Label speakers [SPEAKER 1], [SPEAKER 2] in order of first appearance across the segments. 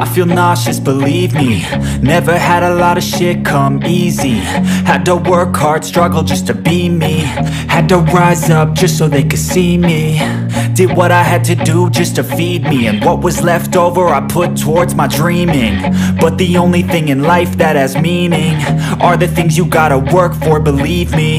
[SPEAKER 1] I feel nauseous, believe me. Never had a lot of shit come easy. Had to work hard, struggle just to be me. Had to rise up just so they could see me. Did what I had to do just to feed me, and what was left over I put towards my dreaming. But the only thing in life that has meaning are the things you gotta work for, believe me.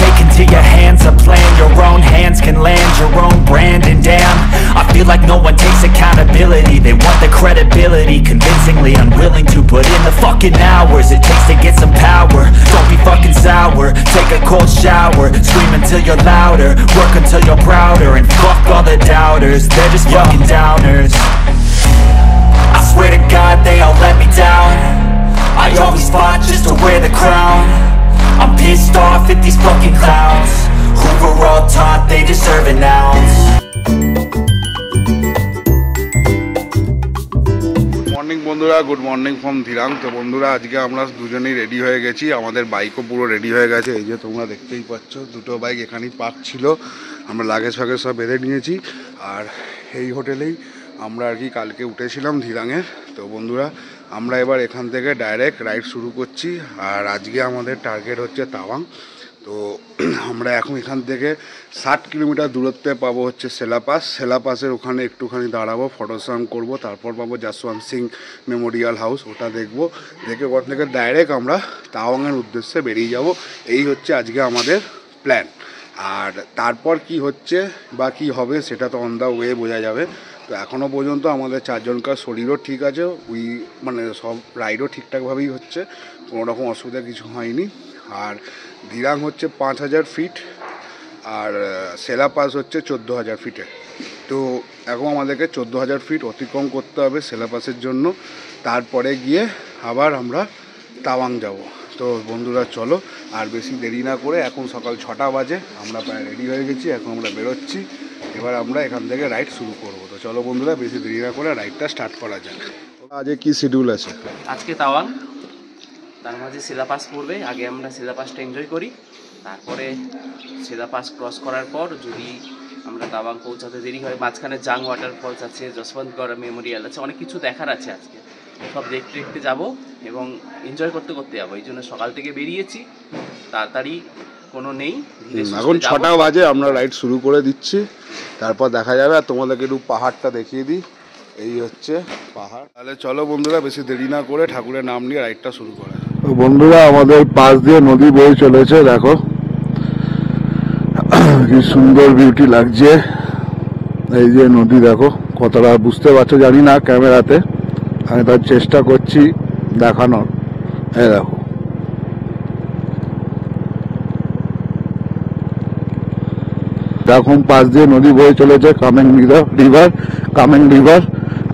[SPEAKER 1] Take into your hands a plan, your own hands can land your own brand. And damn, I feel like no one takes accountability. They want the credibility, convincingly unwilling to put in the fucking hours it takes to get some power. Don't be fucking sour, take a cold shower. Scream until you're louder, work until you're prouder. And fuck all the doubters, they're just fucking downers. I swear to God they all let me down. I always fought just to wear the crown. I'm pissed off at these fucking clowns who were all taught they deserve an ounce.
[SPEAKER 2] Morning বন্ধুরা, good morning from ধিরাং। তো বন্ধুরা, আজকে আমরা দুজনেই ready হয়ে গেছি, আমাদের বাইকও পুরো রেডি হয়ে গেছে। এই যে তোমরা দেখতেই পাচ্ছ, দুটো বাইক এখানেই পার্ক ছিল, আমরা লাগেজ ফাগেজ সব বেঁধে নিয়েছি। আর এই হোটেলেই আমরা আর কি কালকে উঠেছিলাম ধিরাঙের। তো বন্ধুরা, আমরা এবার এখান থেকে ডাইরেক্ট রাইড শুরু করছি। আর আজকে আমাদের টার্গেট হচ্ছে তাওয়াং। তো আমরা এখন এখান থেকে 60 কিলোমিটার দূরত্বে পাবো হচ্ছে সেলাপাস। সেলাপাসের ওখানে একটুখানি দাঁড়াবো, ফটোসান করবো, তারপর পাবো যশবন্ত সিং মেমোরিয়াল হাউস, ওটা দেখবো। দেখে ওখান থেকে ডাইরেক্ট আমরা তাওয়াংয়ের উদ্দেশ্যে বেরিয়ে যাব। এই হচ্ছে আজকে আমাদের প্ল্যান। আর তারপর কি হচ্ছে বা কী হবে সেটা তো অন দ্য ওয়ে বোঝা যাবে। তো এখনও পর্যন্ত আমাদের চারজনকার শরীরও ঠিক আছে, মানে সব রাইডও ঠিকঠাকভাবেই হচ্ছে, কোনো রকম অসুবিধা কিছু হয়নি। আর ধিরাং হচ্ছে 5000 ফিট আর সেলাপাস হচ্ছে 14000 ফিটে। তো এখন আমাদেরকে 14000 ফিট অতিক্রম করতে হবে সেলাপাসের জন্য, তারপরে গিয়ে আবার আমরা তাওয়াং যাব। তো বন্ধুরা চলো, আর বেশি দেরি না করে, এখন সকাল 6টা বাজে, আমরা প্রায় রেডি হয়ে গেছি, এখন আমরা বেরোচ্ছি। এবার আমরা এখান থেকে রাইড শুরু করব। তো চলো বন্ধুরা, বেশি দেরি না করে রাইডটা স্টার্ট করা যাক। আজকে কি শিডিউল আছে?
[SPEAKER 3] আজকে তাওয়াং, তার মাঝে সেলাপাস পড়বে। আগে আমরা সেলাপাসটা এনজয় করি, তারপরে সেলাপাস ক্রস করার পর যদি আমরা তাওয়াং পৌঁছাতে দেরি হয়, মাঝখানে জাং ওয়াটারফলস আছে, যশবন্তগড় মেমোরিয়াল আছে, অনেক কিছু দেখার আছে। আজকে সব দেখতে দেখতে যাবো এবং এনজয় করতে করতে যাবো। এই জন্য সকাল থেকে বেরিয়েছি, তাড়াতাড়ি কোনো নেই।
[SPEAKER 2] এখন 6টা বাজে, আমরা রাইড শুরু করে দিচ্ছি, তারপর দেখা যাবে। আর তোমাদেরকে একটু পাহাড়টা দেখিয়ে দিই, এই হচ্ছে পাহাড়। তাহলে চলো বন্ধুরা, বেশি দেরি না করে ঠাকুরের নাম নিয়ে রাইডটা শুরু করা। বন্ধুরা, আমাদের পাশ দিয়ে নদী বয়ে চলেছে, দেখো কি সুন্দর বিউটি লাগছে। এই যে নদী, দেখো কতটা বুঝতে পারছো জানি না ক্যামেরাতে, আমি তার চেষ্টা করছি দেখানোর। এই দেখো, এখন পাশ দিয়ে নদী বয়ে চলেছে কামেং রিভার।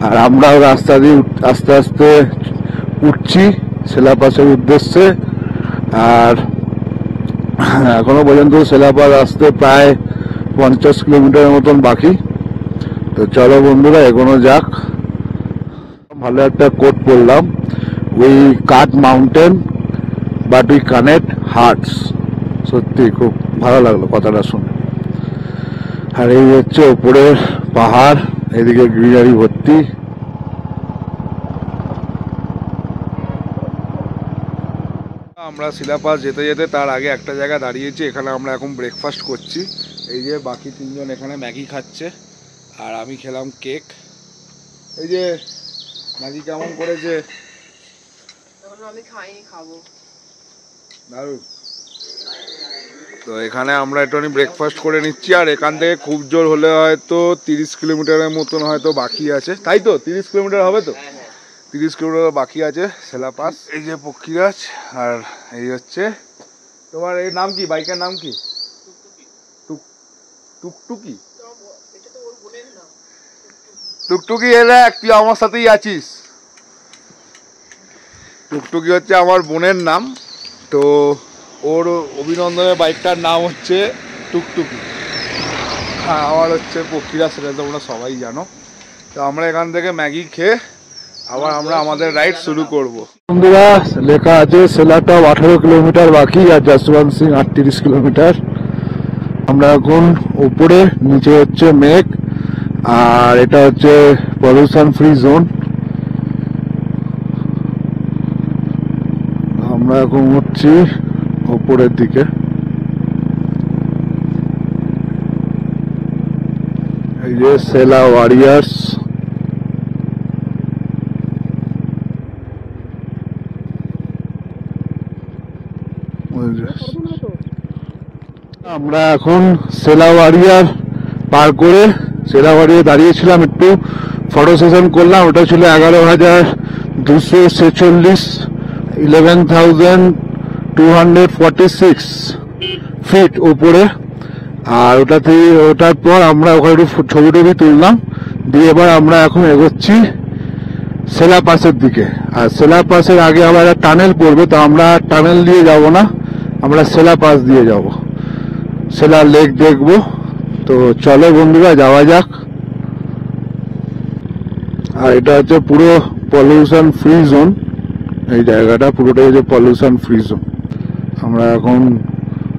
[SPEAKER 2] আর আমরাও রাস্তা দিয়ে আস্তে আস্তে উঠছি সেলাপাসের উদ্দেশ্যে। আর এখনো পর্যন্ত সেলাপাস আসতে প্রায় 50 কিলোমিটারের মতন বাকি। তো চলো বন্ধুরা, এগোনো যাক। ভালো একটা কোট পড়লাম, we cut mountain but we connect hearts. সত্যি খুব ভালো লাগলো কথাটা শুনে। আর এই হচ্ছে উপরের পাহাড়, এদিকে গ্রিনারি ভর্তি। আমরা শিলাপাস যেতে যেতে তার আগে একটা জায়গা দাঁড়িয়েছি, এখানে আমরা এখন ব্রেকফাস্ট করছি। এই যে বাকি তিনজন এখানে ম্যাগি খাচ্ছে, আর আমি খেলাম কেক। এই যে ম্যাগি কেমন করেছে?
[SPEAKER 4] আমি খাইনি, খাবো।
[SPEAKER 2] দারুণ। তো এখানে আমরা একটুখানি ব্রেকফাস্ট করে নিচ্ছি। আর এখান থেকে খুব জোর হলে হয়তো 30 কিলোমিটারের মতন হয়তো বাকি আছে, তাই তো? 30 কিলোমিটার হবে তো? 30 কিলোমিটার বাকি আছে সেলাপাস। এই যে পক্ষীরাজ, আর এই হচ্ছে তোমার এই নাম কি, বাইকের নাম কি? টুকটুকি। টুকটুকি এলে তুই আমার সাথেই আছিস। টুকটুকি হচ্ছে আমার বোনের নাম। তো ওর অভিনন্দনের বাইকটার নাম হচ্ছে টুকটুকি। হ্যাঁ, আমার হচ্ছে পক্ষীরা, সেটা তোমরা সবাই জানো। তো আমরা এখান থেকে ম্যাগি খেয়ে আবার আমরা আমাদের রাইড শুরু করব। বন্ধুরা, লেখা আছে সেলাটপ 18 কিলোমিটার বাকি, আর যশবন্ত সিং 38 কিলোমিটার। আমরা এখন উপরে, নিচে হচ্ছে মেঘ, আর এটা হচ্ছে পলিউশন ফ্রি জোন। আমরা এখন উঠছি উপরের দিকে। এই যে সেলা ওয়ারিয়ার্স, আমরা এখন সেলা ওয়ারিয়ার পার করে সেলা ওয়ারিয়ার দাঁড়িয়েছিলাম, একটু ফটো সেশন করলাম। ওটা ছিল 11,246, 11,246 ফিট উপরে। আর ওটার পর আমরা ওখানে একটু ছবি টবি তুললাম, দিয়ে এবার আমরা এখন এগোচ্ছি সেলা পাসের দিকে। আর সেলা পাসের আগে আবার টানেল পড়বে, তো আমরা টানেল দিয়ে যাব না, আমরা সেলা পাস দিয়ে যাব, সেলা লেক দেখব। তো চলো বন্ধুরা যাওয়া যাক। আর এটা হচ্ছে পুরো পলিউশন ফ্রি জোন, এই জায়গাটা পুরোটাই হচ্ছে পলিউশন ফ্রি জোন। আমরা এখন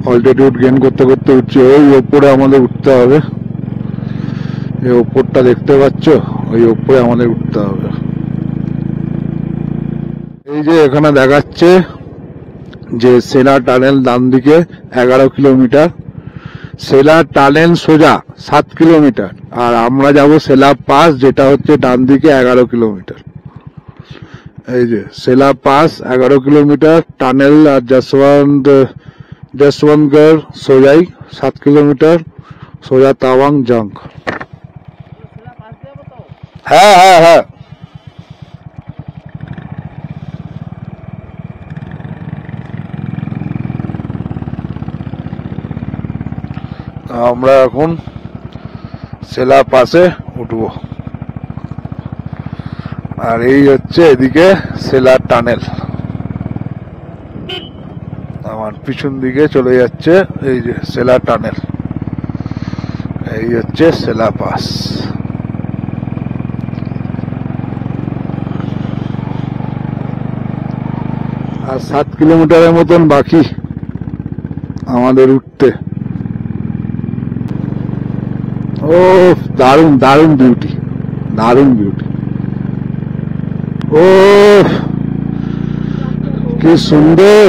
[SPEAKER 2] অল্টিটিউড গেইন করতে করতে উঠছি, ওই ওপরে আমাদের উঠতে হবে, এই ওপরটা দেখতে পাচ্ছ, ওই ওপরে আমাদের উঠতে হবে। এই যে এখানে দেখাচ্ছে যে সেলা টানেল ডান দিকে 11 কিলোমিটার, সেলা টানেল সোজা 7 কিলোমিটার, আর আমরা যাব সেলা পাস যেটা হচ্ছে ডান দিকে 11 কিলোমিটার। এই যে সেলা পাস 11 কিলোমিটার, টানেল আর যশবন্তগড় সোজাই 7 কিলোমিটার, সোজা তাওয়াং জং। হ্যাঁ হ্যাঁ হ্যাঁ, আমরা এখন সেলা পাসে উঠবো। আর এই হচ্ছে এদিকে সেলা টানেল, আমার পিছন দিকে চলে যাচ্ছে এই যে সেলা টানেল, এই হচ্ছে সেলা পাস। আর 7 কিলোমিটারের মতন বাকি আমাদের উঠতে। ও দারুণ দারুণ বিউটি, দারুণ বিউটি। ও কি সুন্দর,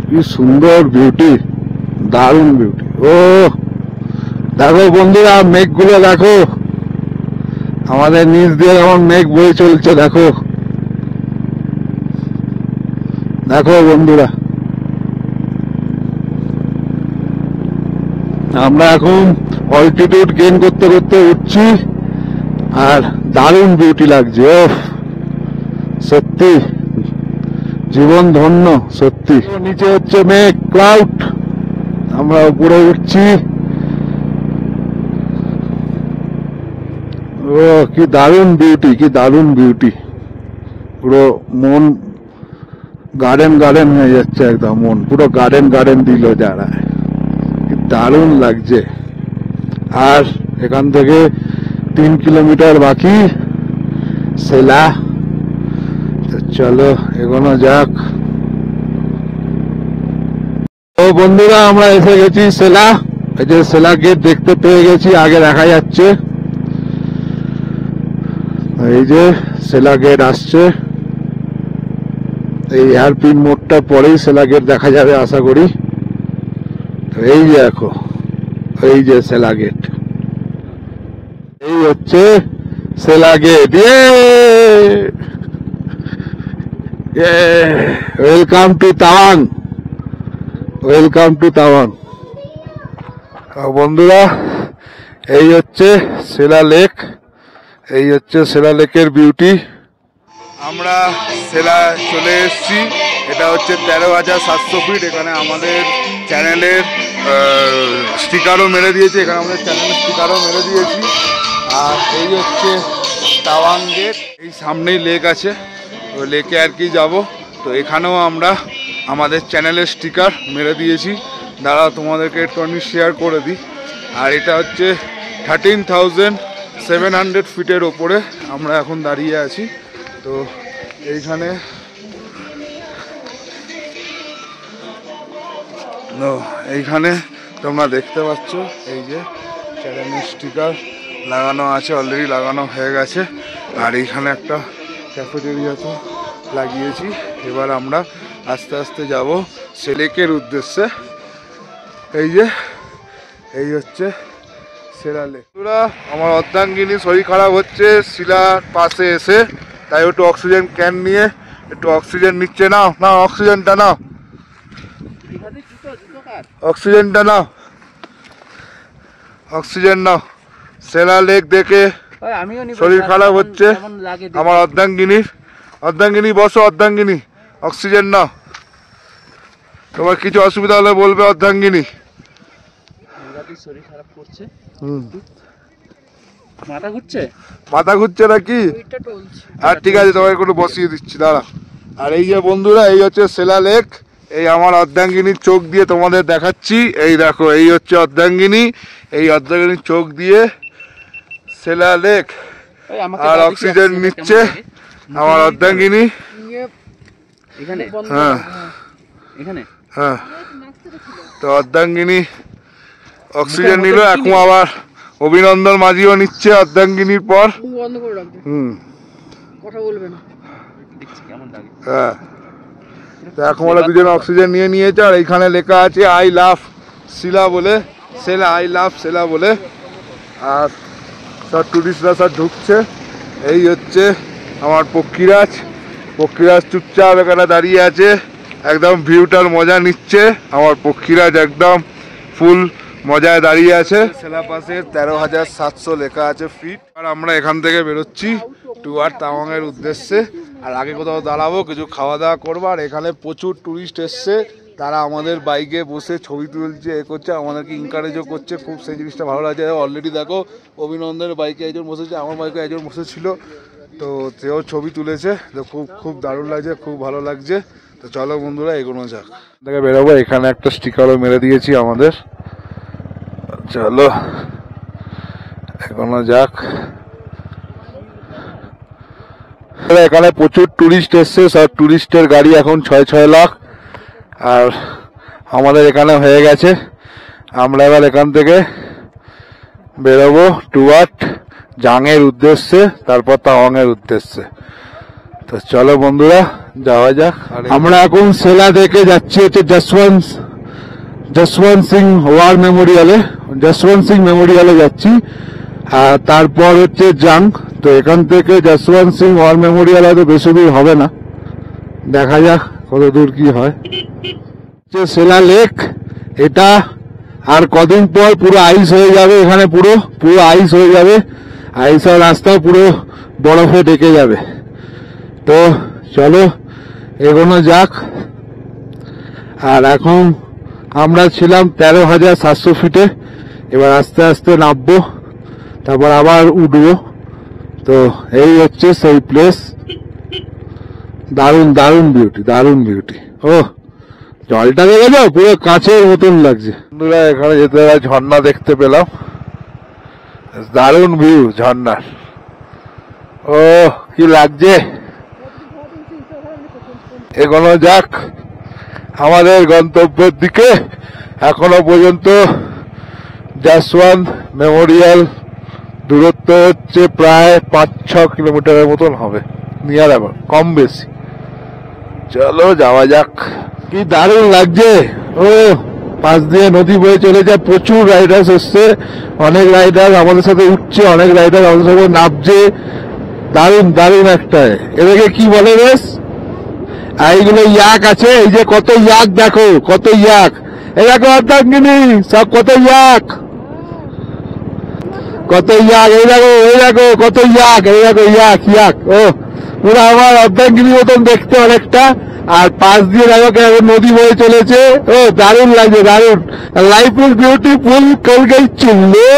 [SPEAKER 2] কি সুন্দর বিউটি, দারুণ বিউটি। ও দেখো বন্ধুরা, মেঘগুলো দেখো, আমাদের নিচ দিয়ে যেমন মেঘ বয়ে চলছে, দেখো দেখো বন্ধুরা। আমরা এখন অল্টিটিউড গেইন করতে করতে উঠছি, আর দারুণ বিউটি লাগছে। ওফ, সত্যি জীবন ধন্য, সত্যি। নিচে হচ্ছে মেঘ, ক্লাউড, আমরা উপরে উঠছি। ও কি দারুণ বিউটি, কি দারুণ বিউটি, পুরো মন গার্ডেন গার্ডেন হয়ে যাচ্ছে, একদম মন পুরো গার্ডেন গার্ডেন দিল যারা, কি দারুণ লাগছে। আর এখান থেকে 3 কিলোমিটার বাকি সেলা, চলো এগোনো যাক। তো বন্ধুরা আমরা এসে গেছি সেলা, এই যে সেলা গেট দেখতে পেয়ে গেছি, আগে দেখা যাচ্ছে, এই যে সেলা গেট আসছে। এই এয়ারপিন মোড়টা পরেই সেলা গেট দেখা যাবে আশা করি। তো এই যে দেখো, এই যে সেলা গেট, এই হচ্ছে Sela gate. Welcome to Tawang, welcome to Tawang. বন্ধুরা এই হচ্ছে সেলা লেক, এই হচ্ছে সেলা লেকের বিউটি। আমরা সেলা চলে এসেছি, এটা হচ্ছে 13,700 ফিট। এখানে আমাদের চ্যানেলের স্টিকারও মেরে দিয়েছে, এখানে আমাদের চ্যানেলের স্টিকারও মেরে দিয়েছি। আর এই হচ্ছে তাওয়াং গেট, এই সামনেই লেক আছে, ওই লেকে আর কি যাবো। তো এখানেও আমরা আমাদের চ্যানেলের স্টিকার মেরে দিয়েছি, দাঁড়া তোমাদেরকে একটুখানি শেয়ার করে দিই। আর এটা হচ্ছে 13,700 ফিটের ওপরে আমরা এখন দাঁড়িয়ে আছি। তো এইখানে এইখানে তোমরা দেখতে পাচ্ছ এই যে চ্যানেলের স্টিকার লাগানো আছে, অলরেডি লাগানো হয়ে গেছে। আর এইখানে একটা ক্যাফেটেরিয়াতে লাগিয়েছি। এবার আমরা আস্তে আস্তে যাব সেলেকের উদ্দেশ্যে। এই হচ্ছে সেলা লেক। আমার অর্ধাঙ্গিনী শরীর খারাপ হচ্ছে শিলার পাশে এসে, তাই একটু অক্সিজেন ক্যান নিয়ে একটু অক্সিজেন নিচ্ছে। নাও নাও অক্সিজেনটা নাও, অক্সিজেনটা নাও, অক্সিজেন নাও। সেলা লেক দেখে শরীর খারাপ হচ্ছে আমার অর্ধাঙ্গিনীর। অর্ধাঙ্গিনী বসো, অর্ধাঙ্গিনী অক্সিজেন নাও। তোমার কিছু অসুবিধা হলে বলবে অর্ধাঙ্গিনী।
[SPEAKER 3] শরীর খারাপ করছে, মাথা ঘুরছে,
[SPEAKER 2] মাথা ঘুরছে নাকি? আর ঠিক আছে, তোমাকে একটু বসিয়ে দিচ্ছি, দাঁড়া। আর এই যে বন্ধুরা, এই হচ্ছে সেলা লেক। এই আমার অর্ধাঙ্গিনীর চোখ দিয়ে তোমাদের দেখাচ্ছি। এই দেখো, এই হচ্ছে অর্ধাঙ্গিনী। এই অর্ধাঙ্গিনীর চোখ দিয়ে সেলা লেক। আর অক্সিজেন নিচ্ছে আমার অর্ধাঙ্গিনী। হ্যাঁ হ্যাঁ, তো অর্ধাঙ্গিনী অক্সিজেন নিল। এখন আবার অভিনন্দন মাঝিও নিচ্ছে অর্ধাঙ্গিনীর পর। হ্যাঁ, তো এখন ওরা দুজন অক্সিজেন নিয়ে নিয়েছে। আর এইখানে লেখা আছে আই লাভ শিলা বলে, সেলা, আই লাভ সেলা বলে। আর সব টুরিস্টরা সব ঢুকছে। এই হচ্ছে আমার পক্ষীরাজ। পক্ষীরাজ চুপচাপ এখানে দাঁড়িয়ে আছে, একদম ভিউটার মজা নিচ্ছে। আমার পক্ষীরাজ একদম ফুল মজায় দাঁড়িয়ে আছে। সেলা পাশে 13,700 লেখা আছে ফিট। আর আমরা এখান থেকে বেরোচ্ছি টুয়ার্ড তাওয়াংয়ের উদ্দেশ্যে। আর আগে কোথাও দাঁড়াবো, কিছু খাওয়া দাওয়া করবো। আর এখানে প্রচুর টুরিস্ট এসছে, তারা আমাদের বাইকে বসে ছবি তুলছে, এ করছে, আমাদেরকে ইনকারেজও করছে খুব। সেই জিনিসটা ভালো লাগছে। অলরেডি দেখো অভিনন্দনের বাইকে একজন বসেছে, আমার বাইকে একজন বসেছিল, তো সেও ছবি তুলেছে। তো খুব খুব দারুণ লাগছে, খুব ভালো লাগছে। তো চলো বন্ধুরা এগোনো যাক, দেখে বেরোবো। এখানে একটা স্টিকারও মেরে দিয়েছি আমাদের। চলো এগোনো যাক। এখানে প্রচুর টুরিস্ট এসছে, সব টুরিস্টের গাড়ি এখন 6 লাখ। আর আমাদের এখানে হয়ে গেছে। আমরা এবার এখান থেকে বেরোবো টুয়ার্ড জাংয়ের উদ্দেশ্যে, তারপর তাওয়াংয়ের উদ্দেশ্যে। তো চলো বন্ধুরা যাওয়া যাক। আমরা এখন সেলা থেকে যাচ্ছি হচ্ছে যশবন্ত সিং ওয়ার মেমোরিয়ালে, যশবন্ত সিং মেমোরিয়ালে যাচ্ছি। আর তারপর হচ্ছে জাং। তো এখান থেকে যশবন্ত সিং ওয়ার মেমোরিয়াল হয়তো বেশি দূর হবে না, দেখা যাক কত দূর কি হয়। সেলা লেক এটা আর কদিন পর পুরো আইস হয়ে যাবে। এখানে পুরো আইস হয়ে যাবে। আইস আর রাস্তা পুরো বরফে ঢেকে যাবে। তো চলো এগোনো যাক। আর এখন আমরা ছিলাম 13,700 ফিটে। এবার আস্তে আস্তে নামবো, তারপর আবার উঠবো। তো এই হচ্ছে সেই প্লেস। দারুণ দারুণ বিউটি, দারুণ বিউটি। ও জলটা দেখে যাও, পুরো কাঁচের মতন লাগছে। বন্ধুরা এখানে যেতে ঝর্ণা দেখতে পেলাম, দারুণ ভিউ ঝর্ণার। ও কি লাগছে। এগোনো যাক আমাদের গন্তব্যের দিকে। এখনো পর্যন্ত যশবন্ত মেমোরিয়াল দূরত্ব হচ্ছে প্রায় 5-6 কিলোমিটারের মতন হবে, নিয়ার আবার কম বেশি। চলো যাওয়া যাক। কি দারুণ লাগছে। ও পাশ দিয়ে নদী বয়ে চলে যায়, প্রচুর রাইডার্স এসছে। অনেক রাইডার আমাদের সাথে উঠছে, অনেক রাইডার আমাদের সাথে নামছে। দারুণ দারুণ একটা। এদেরকে কি বলে বেশ, এইগুলো ইয়াক আছে। এই যে কত ইয়াক দেখো, কত ইয়াক। এই দেখো অর্ধাঙ্গিনী, সব কত ইয়াক, কত ইয়াক। এই দেখো কত ইয়াক। এই দেখো ইয়াক ইয়াক। ও পুরো আমার অর্ধাঙ্গিনী মতন দেখতে অনেকটা। আর পাশ দিয়ে দেখো কেমন নদী বয়ে চলেছে। ও দারুণ লাগছে, দারুণ। লাইফ ইজ বিউটিফুল কল গই চুল্লো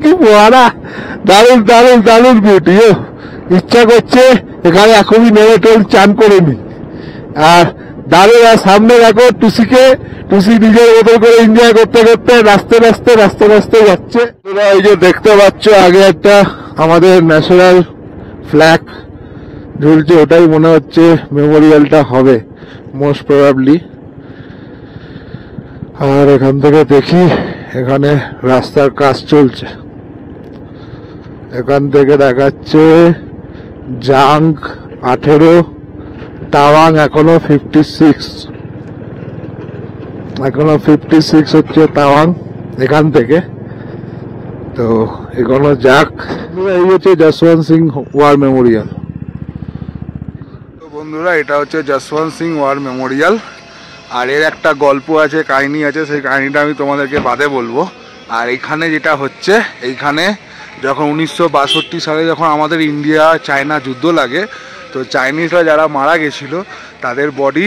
[SPEAKER 2] কি বড়া। দারুণ দারুণ দারুণ বিউটি। ও ইচ্ছা করছে এখানে এখনই নেমে টোল চান করে নি। আর দারুণ। আর সামনে দেখো টুসি নিজের মতো করে এনজয় করতে করতে রাস্তে রাস্তে যাচ্ছে। তোমরা এই যে দেখতে পাচ্ছ আগে একটা আমাদের ন্যাশনাল ফ্ল্যাগ ঝুলছে, ওটাই মনে হচ্ছে মেমোরিয়ালটা হবে মোস্ট প্রবাবলি। আর এখান থেকে দেখি এখানে রাস্তার কাজ চলছে। এখান থেকে দেখাচ্ছে জাং 18,
[SPEAKER 5] টাওয়াং এখনো 56, হচ্ছে টাওয়াং এখান থেকে। তো এখনো যাক। এই হচ্ছে যশবন্ত সিং ওয়ার মেমোরিয়াল।
[SPEAKER 2] তো বন্ধুরা এটা হচ্ছে যশবন্ত সিং ওয়ার মেমোরিয়াল। আর এর একটা গল্প আছে, কাহিনী আছে, সেই কাহিনীটা আমি তোমাদেরকে বাদে বলবো। আর এইখানে যেটা হচ্ছে, এইখানে যখন 1962 সালে যখন আমাদের ইন্ডিয়া চায়না যুদ্ধ লাগে, তো চাইনিজরা যারা মারা গেছিল তাদের বডি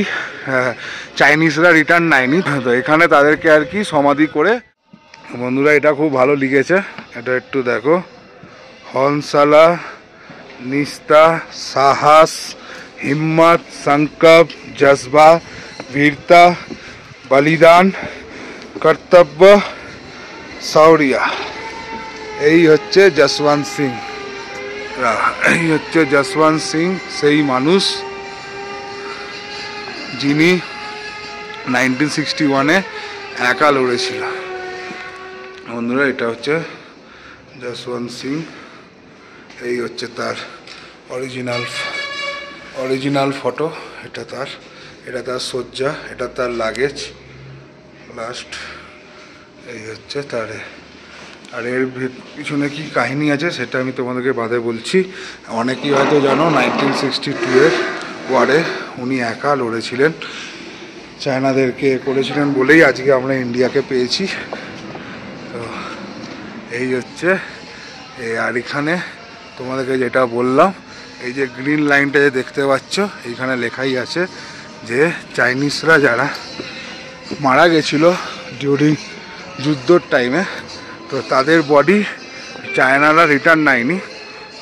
[SPEAKER 2] চাইনিজরা রিটার্ন নেয়নি, তো এখানে তাদেরকে আর কি সমাধি করে। বন্ধুরা এটা খুব ভালো লিখেছে, এটা একটু দেখো। হনসালা, নিস্তা, সাহস, हिम्मत, संकल्प, जज्बा, वीरता, बलिदान, कर्तव्य, शौर्य। এই হচ্ছে যশবন্ত সিং। এই হচ্ছে যশবন্ত সিং, সেই মানুষ যিনি 1961-এ একা লড়েছিল। বন্ধুরা এটা হচ্ছে যশবন্ত সিং। এই হচ্ছে তার অরিজিনাল ফটো। এটা তার শয্যা, এটা তার লাগেজ লাস্ট। এই হচ্ছে তার। আর এর পিছনে কি কাহিনী আছে সেটা আমি তোমাদেরকে বাদে বলছি। অনেকেই হয়তো জানো 1962-এর ওয়ারে উনি একা লড়েছিলেন, চায়নাদেরকে করেছিলেন বলেই আজকে আমরা ইন্ডিয়াকে পেয়েছি। তো এই হচ্ছে। আর এখানে তোমাদেরকে যেটা বললাম, এই যে গ্রিন লাইনটা যে দেখতে পাচ্ছ, এইখানে লেখাই আছে যে চাইনিজরা যারা মারা গেছিল ডিউরিং যুদ্ধর টাইমে, তো তাদের বডি চায়নারা রিটার্ন নেয়নি,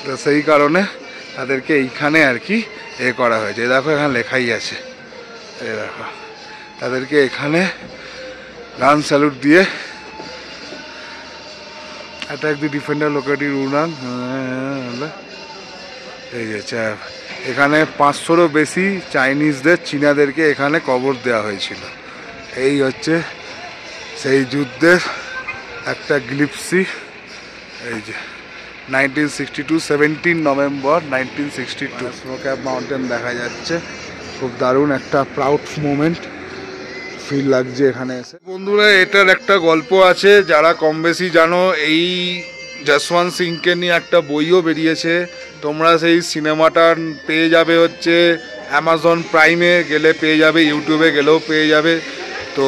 [SPEAKER 2] তো সেই কারণে তাদেরকে এইখানে আর কি করা হয়েছে। দেখো এখানে লেখাই আছে, এই দেখো তাদেরকে এখানে গান স্যালুট দিয়ে অ্যাটাক দি ডিফেন্ডার লোকেটিভ উনান। এই যে এখানে 500-রও বেশি চাইনিজদের, চীনাদেরকে এখানে কবর দেওয়া হয়েছিল। এই হচ্ছে সেই যুদ্ধের একটা গ্লিপসি। এই যে 1962, 17 নভেম্বর 1962 স্নো ক্যাপ মাউন্টেন দেখা যাচ্ছে। খুব দারুণ একটা প্রাউড মোমেন্ট ফিল লাগছে এখানে এসে। বন্ধুরা এটার একটা গল্প আছে, যারা কম বেশি জানো, এই যশবন্ত সিংকে নিয়ে একটা বইও বেরিয়েছে। তোমরা সেই সিনেমাটা পেয়ে যাবে হচ্ছে অ্যামাজন প্রাইমে গেলে পেয়ে যাবে, ইউটিউবে গেলেও পেয়ে যাবে। তো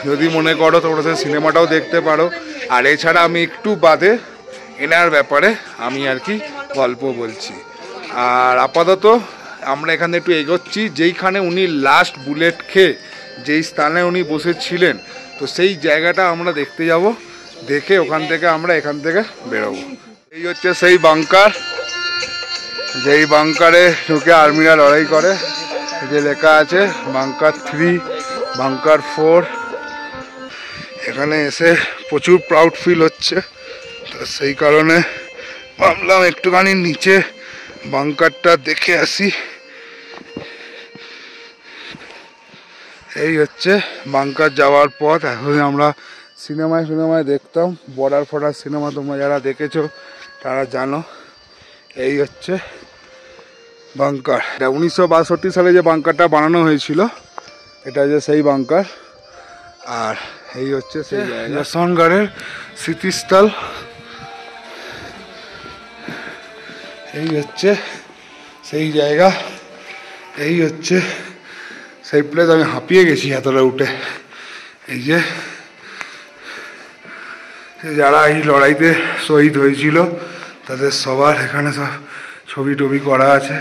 [SPEAKER 2] যদি মনে করো তোমরা সেই সিনেমাটাও দেখতে পারো। আর এছাড়া আমি একটু বাদে এনার ব্যাপারে আমি আর কি গল্প বলছি। আর আপাতত আমরা এখানে একটু এগোচ্ছি, যেইখানে উনি লাস্ট বুলেট খেয়ে যেই স্থানে উনি বসেছিলেন, তো সেই জায়গাটা আমরা দেখতে যাব। দেখে ওখান থেকে আমরা এখান থেকে বেরোবো। এই হচ্ছে সেই বাংকার, যেই বাংকারে ঢুকে আর্মিরা লড়াই করে। যে লেখা আছে বাংকার 3, বাংকার 4। এখানে এসে প্রচুর প্রাউড ফিল হচ্ছে, তো সেই কারণে ভাবলাম একটুখানি নিচে বাংকারটা দেখে আসি। এই হচ্ছে বাংকার যাওয়ার পথ। এখন আমরা সিনেমায় দেখতাম, বর্ডার সিনেমা, তোমরা যারা দেখেছো তারা জানো। এই হচ্ছে বাংকার। এটা 1962 সালে যে বাংকারটা বানানো হয়েছিল, এটা যে সেই বাংকার। আর এই হচ্ছে সেই যশবন্তগড়ের স্মৃতিস্থল। এই হচ্ছে সেই জায়গা, এই হচ্ছে সেই প্লেস। আমি হাঁপিয়ে গেছি এতটা উঠে। এই যে যারা এই লড়াইতে শহীদ হয়েছিল তাদের সবার এখানে সব ছবি টবি করা আছে।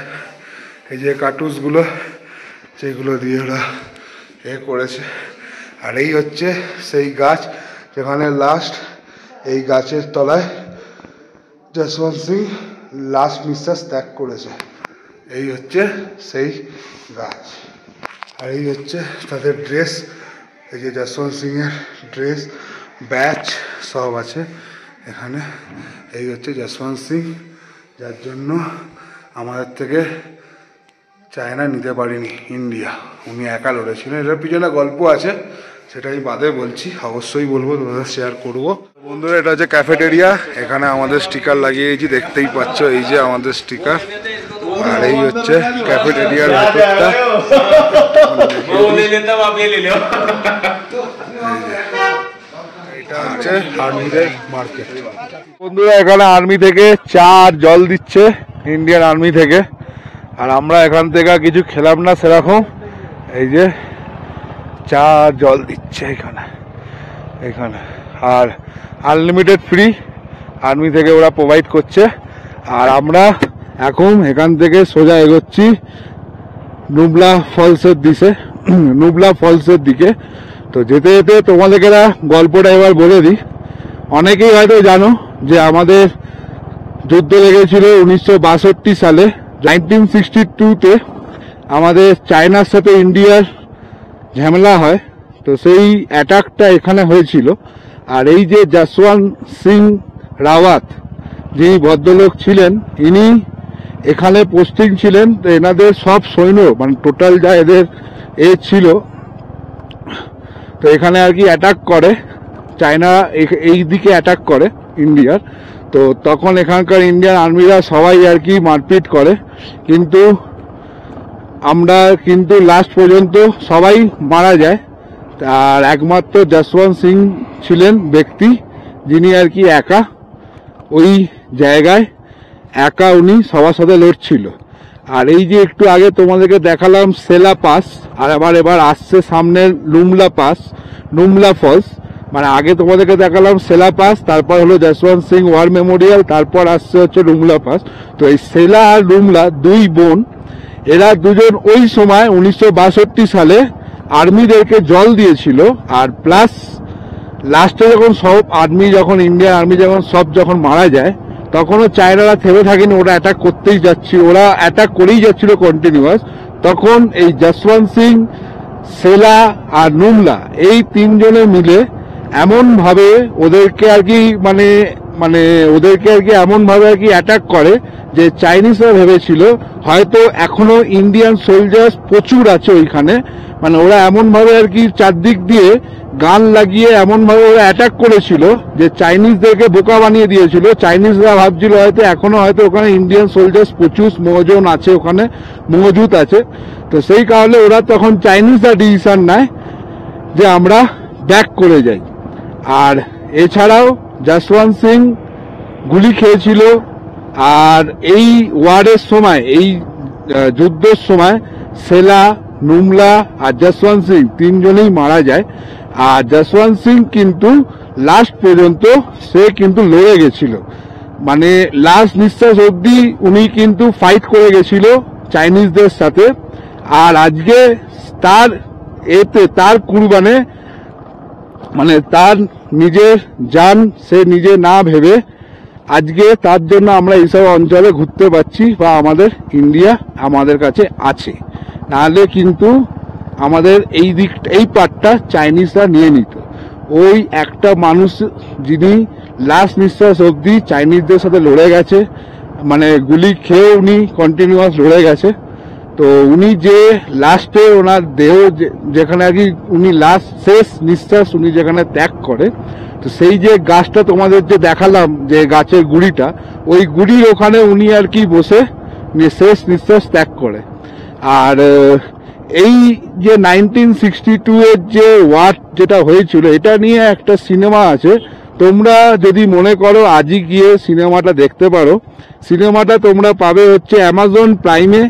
[SPEAKER 2] এই যে কার্টুনসগুলো, সেগুলো দিয়ে ওরা করেছে। আর এই হচ্ছে সেই গাছ যেখানে লাস্ট, এই গাছের তলায় যশবন্ত সিং লাস্ট নিঃশ্বাস ত্যাগ করেছে। এই হচ্ছে সেই গাছ। আর এই হচ্ছে তাদের ড্রেস। এই যে যশবন্ত সিংয়ের ড্রেস, ব্যাচ সব আছে এখানে। এই হচ্ছে যশবন্ত সিং, যার জন্য আমাদের থেকে চায়না নিতে পারিনি ইন্ডিয়া। উনি একা লড়েছিলেন। এটার পিছনে গল্প আছে, সেটা আমি বাদে বলছি, অবশ্যই বলবো, তোমাদের শেয়ার করবো। বন্ধুরা এটা হচ্ছে ক্যাফেটেরিয়া। এখানে আমাদের স্টিকার লাগিয়েছি, দেখতেই পাচ্ছ। এই যে আমাদের স্টিকার। আর এই হচ্ছে ক্যাফেটেরিয়ার ভেতরটা। এটা হচ্ছে আর্মিদের মার্কেট। বন্ধুরা এখানে আর্মি থেকে চা আর জল দিচ্ছে, ইন্ডিয়ান আর্মি থেকে। আর আমরা এখান থেকে কিছু খেলাম না সেরকম, এই যে চা আর জল দিচ্ছে এখানে এখানে। আর আনলিমিটেড ফ্রি আর্মি থেকে ওরা প্রোভাইড করছে। আর আমরা এখন এখান থেকে সোজা এগোচ্ছি নুবলা ফলসের দিকে। তো যেতে যেতে তোমাদেরকে গল্পটা এবার বলে দিই। অনেকেই হয়তো জানো যে আমাদের যুদ্ধ লেগেছিল 1962 সালে। 1962-তে আমাদের চায়নার সাথে ইন্ডিয়ার ঝামেলা হয়, তো সেই অ্যাটাকটা এখানে হয়েছিল। আর এই যে যশওয়ান্ত সিং রাওয়াত যিনি ভদ্রলোক ছিলেন, ইনি এখানে পোস্টিং ছিলেন। তো এনাদের সব সৈন্য মানে টোটাল যা এদের ছিল, তো এখানে আর কি অ্যাটাক করে চায়না, এই দিকে অ্যাটাক করে ইন্ডিয়ার। তো তখন এখানকার ইন্ডিয়ান আর্মিরা সবাই আর কি মারপিট করে, কিন্তু লাস্ট পর্যন্ত সবাই মারা যায়। আর একমাত্র যশওয়ান্ত সিং ছিলেন ব্যক্তি যিনি আর কি একা ওই জায়গায় উনি সবার সাথে লড়ছিল। আর এই যে একটু আগে তোমাদেরকে দেখালাম সেলা পাস, আর এবার আসছে সামনে নুমলা ফলস। মানে আগে তোমাদেরকে দেখালাম সেলা পাস, তারপর হলো যশওয়ান্ত সিং ওয়ার মেমোরিয়াল, তারপর আসছে হচ্ছে নুমলা পাস। তো এই সেলা আর নুমলা দুই বোন, এরা দুজন ওই সময় 1962 সালে আর্মিদেরকে জল দিয়েছিল। আর প্লাস লাস্টে যখন সব ইন্ডিয়ান আর্মি যখন মারা যায়, তখনও চায়নারা থেমে থাকেনি, ওরা অ্যাটাক করেই যাচ্ছিল কন্টিনিউয়াস। তখন এই যশওয়ান্ত সিং, সেলা আর নুমলা এই তিনজনে মিলে এমন ভাবে ওদেরকে আর কি এমন ভাবে আর কি অ্যাটাক করে যে চাইনিজরা ভেবেছিল হয়তো এখনো ইন্ডিয়ান সোলজার্স প্রচুর আছে ওইখানে। মানে ওরা এমন ভাবে আর কি চারদিক দিয়ে গান লাগিয়ে এমন ভাবে ওরা অ্যাটাক করেছিল যে চাইনিজদেরকে বোকা বানিয়ে দিয়েছিল। চাইনিজরা ভাবছিল হয়তো এখনো ওখানে ইন্ডিয়ান সোলজার্স প্রচুর মজুদ আছে। তো সেই কারণে ওরা তখন চাইনিজরা ডিসিশন নেয় যে আমরা ব্যাক করে যাই। আর এছাড়াও যশওয়ান্ত সিং গুলি খেয়েছিল। আর এই ওয়ারের সময়, এই যুদ্ধের সময় সেলা, নুমলা আর যশওয়ান্ত সিং তিনজনেই মারা যায়। আর যশওয়ান্ত সিং কিন্তু লাস্ট পর্যন্ত সে কিন্তু লড়ে গেছিল, মানে লাস্ট নিঃশ্বাস অবধি উনি কিন্তু ফাইট করে গেছিল চাইনিজদের সাথে। আর আজকে তার কুরবানে, মানে তার নিজের জান সে নিজে না ভেবে আজকে তার জন্য আমরা এইসব অঞ্চলে ঘুরতে পারছি, বা আমাদের ইন্ডিয়া আমাদের কাছে আছে। নাহলে কিন্তু আমাদের এই পার্টটা চাইনিজরা নিয়ে নিত। ওই একটা মানুষ যিনি লাস্ট নিঃশ্বাস অবধি চাইনিজদের সাথে লড়ে গেছে, মানে গুলি খেয়ে উনি কন্টিনিউয়াস লড়ে গেছে। তো উনি যে লাস্টে ওনার দেহ যেখানে আর কি উনি লাস্ট শেষ নিঃশ্বাস উনি যেখানে ত্যাগ করে, তো সেই যে গাছটা তোমাদের যে দেখালাম, যে গাছের গুড়িটা, ওই গুড়ির ওখানে উনি আর কি বসে শেষ নিঃশ্বাস ত্যাগ করে। আর এই যে 1962 এর যে ওয়ার যেটা হয়েছিল, এটা নিয়ে একটা সিনেমা আছে। তোমরা যদি মনে করো আজই গিয়ে সিনেমাটা দেখতে পারো। সিনেমাটা তোমরা পাবে হচ্ছে অ্যামাজন প্রাইমে,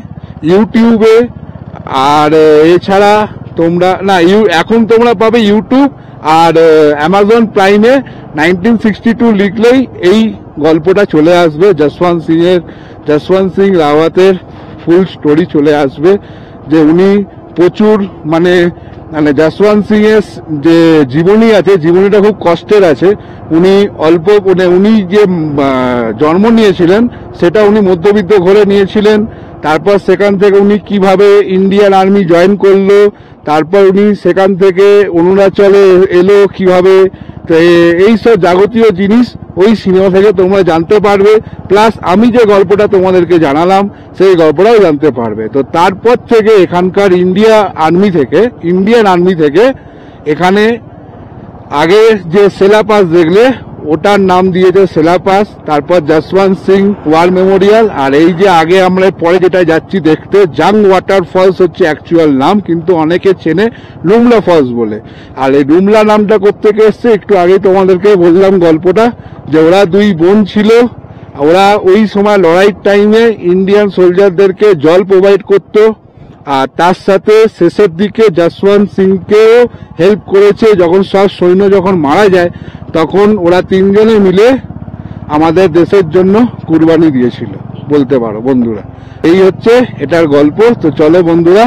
[SPEAKER 2] ইউটিউবে। আর এছাড়া এখন তোমরা পাবে ইউটিউব আর অ্যামাজন প্রাইমে। 1962 লিখলেই এই গল্পটা চলে আসবে, যশওয়ান্ত সিং রাওয়াতের ফুল স্টোরি চলে আসবে। যে উনি প্রচুর মানে যশওয়ান্ত সিং এর যে জীবনী আছে, জীবনীটা খুব কষ্টের আছে। উনি যে জন্ম নিয়েছিলেন সেটা উনি মধ্যবিত্ত ঘরে নিয়েছিলেন। তারপর সেখান থেকে উনি কিভাবে ইন্ডিয়ান আর্মি জয়েন করলো, তারপর উনি সেখান থেকে অরুণাচলে এলো কিভাবে, তো এইসব যাবতীয় জিনিস ওই সিনেমা থেকে তোমরা জানতে পারবে। প্লাস আমি যে গল্পটা তোমাদেরকে জানালাম সেই গল্পটাও জানতে পারবে। তো তারপর থেকে এখানকার ইন্ডিয়ান আর্মি থেকে এখানে আগে যে সেলা পাস দেখলে
[SPEAKER 5] ওটার নাম দিয়েছে সেলাপাস, তারপর যশবন্ত সিং ওয়ার মেমোরিয়াল, আর এই যে আগে আমরা পরে যেটা যাচ্ছি দেখতে জাং ওয়াটার ফলস হচ্ছে অ্যাকচুয়াল নাম, কিন্তু অনেকে চেনে লুমলা ফলস বলে। আর এই লুমলা নামটা কোত্থেকে এসছে একটু আগে তোমাদেরকে বললাম গল্পটা, যে ওরা দুই বোন ছিল, ওরা ওই সময় লড়াইয়ের টাইমে ইন্ডিয়ান সোলজারদেরকে জল প্রোভাইড করত, আর তার সাথে শেষের দিকে যশবন্ত সিংকেও হেল্প করেছে। যখন সব সৈন্য যখন মারা যায় তখন ওরা তিনজনে মিলে আমাদের দেশের জন্য কুরবানি দিয়েছিল বলতে পারো বন্ধুরা। এই হচ্ছে এটার গল্প। তো চলো বন্ধুরা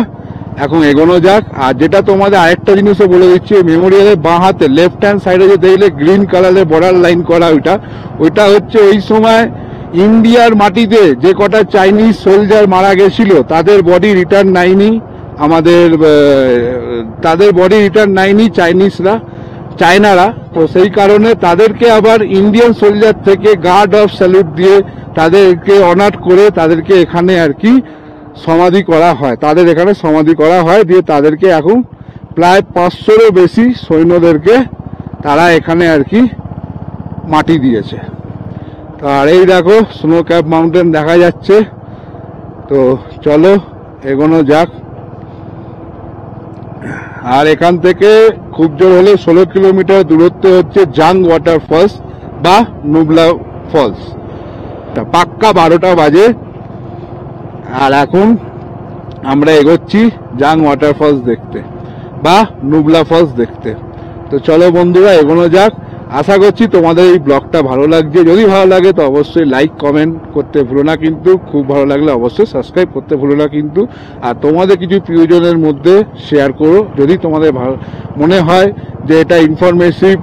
[SPEAKER 5] এখন এগোনো যাক। আর যেটা তোমাদের আরেকটা জিনিসও বলে দিচ্ছি, মেমোরিয়ালের বাঁ হাতে লেফট হ্যান্ড সাইডে যে দেখলে গ্রিন কালারের বর্ডার লাইন করা, ওইটা হচ্ছে ওই সময় ইন্ডিয়ার মাটিতে যে কটা চাইনিজ সোলজার মারা গেছিল তাদের বডি রিটার্ন নেয়নি তাদের বডি রিটার্ন নেয়নি চায়নারা। তো সেই কারণে তাদেরকে আবার ইন্ডিয়ান সোলজার থেকে গার্ড অফ স্যালুট দিয়ে তাদেরকে অনার করে তাদেরকে এখানে আর কি সমাধি করা হয়, দিয়ে তাদেরকে এখন প্রায় 500-এরও বেশি সৈন্যদেরকে তারা এখানে আর কি মাটি দিয়েছে। তো আর এই দেখো স্নো ক্যাপ মাউন্টেন দেখা যাচ্ছে। তো চলো এগোনো যাক। আর এখান থেকে খুব জোর হলে 16 কিলোমিটার দূরত্বে হচ্ছে জাং ওয়াটার ফলস বা নুবলা ফলস। পাক্কা 12টা বাজে আর এখন আমরা এগোচ্ছি জাং ওয়াটার ফলস দেখতে বা নুবলা ফলস দেখতে। তো চলো বন্ধুরা এগোনো যাক। আশা করছি তোমাদের এই ব্লগটা ভালো লাগছে। যদি ভালো লাগে তো অবশ্যই লাইক কমেন্ট করতে ভুলো না, কিন্তু খুব ভালো লাগলে অবশ্যই সাবস্ক্রাইব করতে ভুলো না কিন্তু। আর তোমাদের কিছু প্রিয়জনের মধ্যে শেয়ার করো, যদি তোমাদের মনে হয় যে এটা ইনফরমেটিভ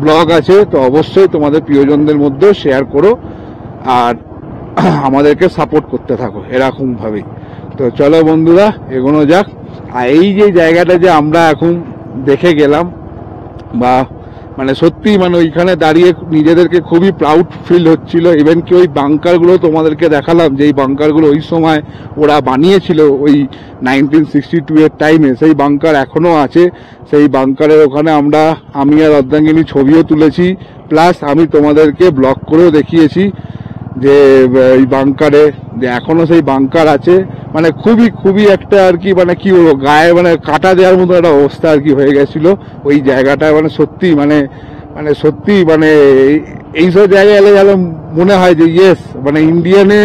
[SPEAKER 5] ব্লগ আছে তো অবশ্যই তোমাদের প্রিয়জনদের মধ্যে শেয়ার করো আর আমাদেরকে সাপোর্ট করতে থাকো এরকম ভাবেই। তো চলো বন্ধুরা এগোনো যাক। আর এই যে জায়গাটা যে আমরা এখন দেখে গেলাম, বা মানে সত্যি মানে ওইখানে দাঁড়িয়ে নিজেদেরকে খুবই প্রাউড ফিল হচ্ছিল। ইভেন কি ওই বাংকারগুলো তোমাদেরকে দেখালাম, যে এই বাংকারগুলো ওই সময় ওরা বানিয়েছিল ওই 1962 এর টাইমে, সেই বাংকার এখনো আছে। সেই বাংকারের ওখানে আমি আর অর্ধাঙ্গিনী ছবিও তুলেছি, প্লাস আমি তোমাদেরকে ব্লগ করেও দেখিয়েছি যে এই বাংকারে যে এখনো সেই বাংকার আছে। মানে খুবই একটা আর কি মানে কি বলবো, গায়ে মানে কাটা দেওয়ার মতো একটা অবস্থা আর কি হয়ে গেছিল ওই জায়গাটা। মানে সত্যি মানে সত্যি মানে এইসব জায়গায় এলে যেন মনে হয় যে ইয়েস মানে ইন্ডিয়ানে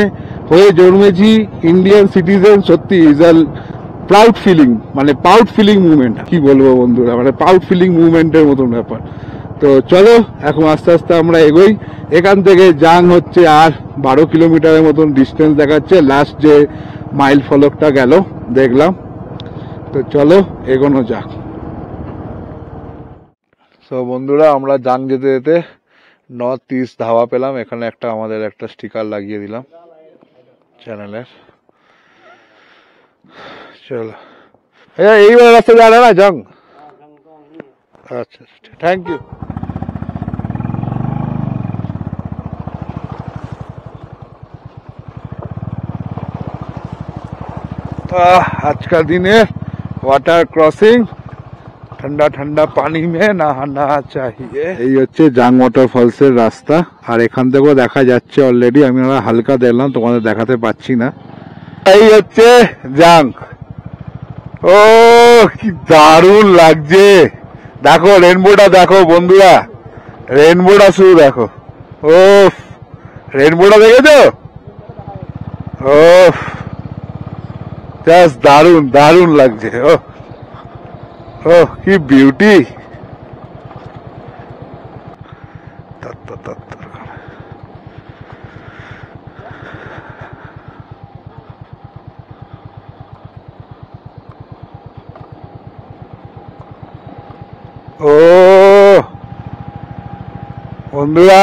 [SPEAKER 5] হয়ে জন্মেছি, ইন্ডিয়ান সিটিজেন। সত্যি is a proud feeling movement, কি বলবো বন্ধুরা, মানে প্রাউড ফিলিং মুভমেন্টের মতন ব্যাপার। তো চলো এখন আস্তে আস্তে আমরা এগোই। এখান থেকে জাং হচ্ছে আর 12 কিলোমিটারের মতন ডিস্টেন্স দেখাচ্ছে। লাস্ট যে মাইল ফলকটা গেল দেখলাম। তো চলো এগোনো যাক। তো বন্ধুরা আমরা জাং যেতে যেতে নর্থ ইস্ট ধাবা পেলাম। এখানে আমাদের একটা স্টিকার লাগিয়ে দিলাম চ্যানেলের। চলো এইবার রাস্তা যা না জাং। আচ্ছা থ্যাংক ইউ। আজকাল দিনে ওয়াটার ক্রসিং, ঠান্ডা ঠান্ডা পানি মে নহানা চাহিয়ে। এই হচ্ছে জাং ওয়াটার ফলস এর রাস্তা। আর এখান থেকেও দেখা যাচ্ছে অলরেডি, আমি হালকা দেখলাম, তোমাদের দেখাতে পাচ্ছি না। এই হচ্ছে জাং। ও কি দারুণ লাগছে, দেখো রেনবোটা দেখো বন্ধুরা, রেনবোটা শুধু দেখো। ও রেনবোটা দেখেছো? ও জাস্ট দারুণ লাগছে। ও কি বিউটি। ও বন্ধুরা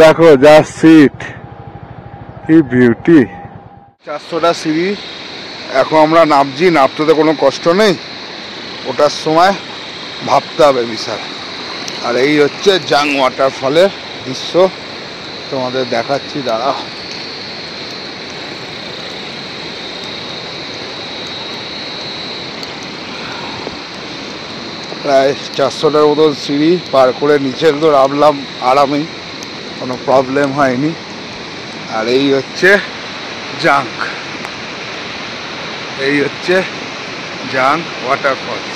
[SPEAKER 5] দেখো জাস্ট সিট, কি বিউটি। 400টা সিঁড়ি এখন আমরা নামতে তো কোনো কষ্ট নেই, ওটার সময় ভাবতে হবে বিশাল। আর এই হচ্ছে জাং ওয়াটারফলের দৃশ্য, তোমাদের দেখাচ্ছি দাঁড়াও। প্রায় 400টার মতন সিঁড়ি পার করে নিচে তো নামলাম আরামেই।
[SPEAKER 2] কোনো প্রবলেম হয়নি। আর এই হচ্ছে জাঙ্ক, এই হচ্ছে জাঙ্ক ওয়াটারফলস।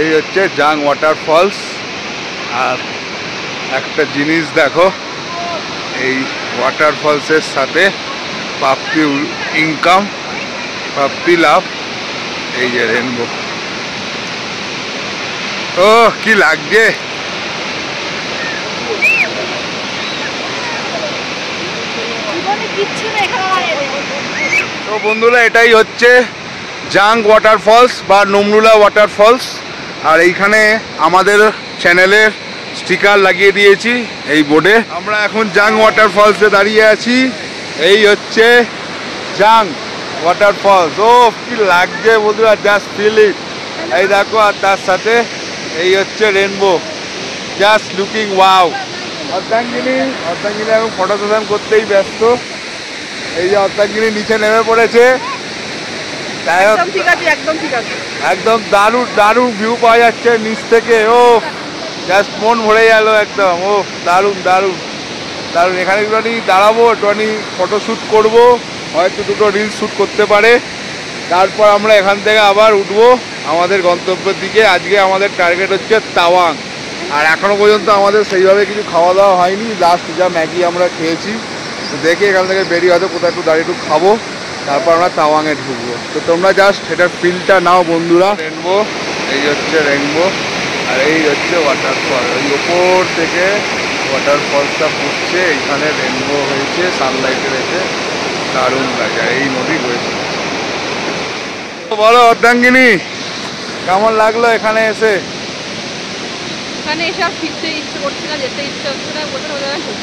[SPEAKER 2] এই হচ্ছে জাং ওয়াটারফলস। আর একটা জিনিস দেখো, এই ওয়াটারফলসের সাথে প্রাপ্তি ইনকাম, প্রাপ্তি লাভ, এই যে রেনবো। ও কি লাগছে! তো বন্ধুরা, এটাই হচ্ছে জাং ওয়াটারফলস বা নুমরুলা ওয়াটারফলস। আর এইখানে আমাদের চ্যানেলের স্টিকার লাগিয়ে দিয়েছি এই বোর্ডে। আমরা এখন জাং ওয়াটারফলসে দাঁড়িয়ে আছি। এই হচ্ছে জাং ওয়াটারফলস। ও কি লাগছে বন্ধুরা, জাস্ট ফিল ইট। এই দেখো, আর তার সাথে এই হচ্ছে রেনবো, জাস্ট লুকিং ওয়াও। অর্ধাঙ্গিনী এখন ফটো সেশন করতেই ব্যস্ত। এই যে অর্ধাঙ্গিনী নিচে নেমে পড়েছে। একদম দারুণ দারুণ ভিউ পাওয়া যাচ্ছে নিচ থেকে। ও জাস্ট মন ভরে গেল একদম। ও দারুণ দারুণ দারুণ। এখানে একটুখানি দাঁড়াবো, একটুখানি ফটোশ্যুট করবো, হয়তো দুটো রিলস শ্যুট করতে পারে। তারপর আমরা এখান থেকে আবার উঠবো আমাদের গন্তব্যের দিকে। আজকে আমাদের টার্গেট হচ্ছে তাওয়াং। আর এখনো পর্যন্ত আমাদের সেইভাবে কিছু খাওয়া দাওয়া হয়নি। লাস্ট যা ম্যাগি আমরা খেয়েছি। তো দেখি এখান থেকে বেরিয়ে হয়তো কোথাও একটু দাঁড়িয়ে একটু খাবো, তারপর আমরা তাওয়াংয়ে ঢুকবো। তো তোমরা জাস্ট এটার ফিলটা নাও বন্ধুরা। রেনবো, এই হচ্ছে রেনবো, আর এই হচ্ছে ওয়াটারফল। ওই ওপর থেকে ওয়াটারফলসটা পড়ছে, এইখানে রেনবো হয়েছে সানলাইটের এসে, দারুণ লাগে। এই নদী হয়েছে। বলো অর্ধাঙ্গিনী, কেমন লাগলো এখানে এসে?
[SPEAKER 4] এখানে এসে আর ফিরতে ইচ্ছে করছে না, যেতে ইচ্ছে হচ্ছে না। বলতে